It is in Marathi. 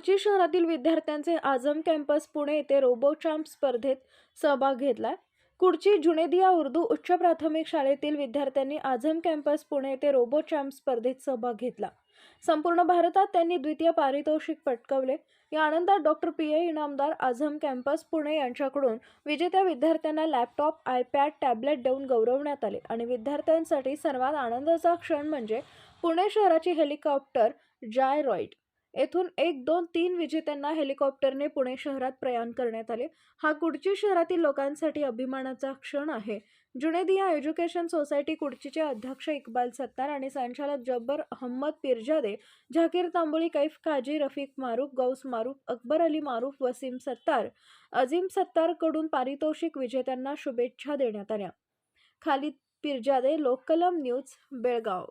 कुडची शहरातील विद्यार्थ्यांचे आझम कॅम्पस पुणे येथे रोबोचाम्प स्पर्धेत सहभाग घेतलाय. कुडची जुनेदिया उर्दू उच्च प्राथमिक शाळेतील विद्यार्थ्यांनी आझम कॅम्पस पुणे येथे रोबोचाम्प स्पर्धेत सहभाग घेतला. संपूर्ण भारतात त्यांनी द्वितीय पारितोषिक पटकावले. या आनंदात doctor P A Inamdar Azam campus Pune यांच्याकडून विजेत्या विद्यार्थ्यांना लॅपटॉप, आयपॅड, टॅबलेट देऊन गौरवण्यात आले. आणि विद्यार्थ्यांसाठी सर्वात आनंदाचा क्षण म्हणजे पुणे शहराची हेलिकॉप्टर जायरॉइड येथून 1, 2, 3 विजेत्यांना हेलिकॉप्टरने पुणे शहरात प्रयाण करण्यात आले. हा कुडची शहरातील लोकांसाठी अभिमानाचा क्षण आहे. जुनेदिया एज्युकेशन सोसायटी कुडचीचे अध्यक्ष इक्बाल सत्तार आणि संचालक जब्बर अहमद पिरजादे, झाकीर तांबोळी, कैफ काजी, रफिक मारूफ, गौस मारूफ, अकबर अली मारूफ, वसीम सत्तार, अजीम सत्तार कडून पारितोषिक विजेत्यांना शुभेच्छा देण्यात आल्या. खालिद पिरजादे, लोककलम न्यूज, बेळगाव.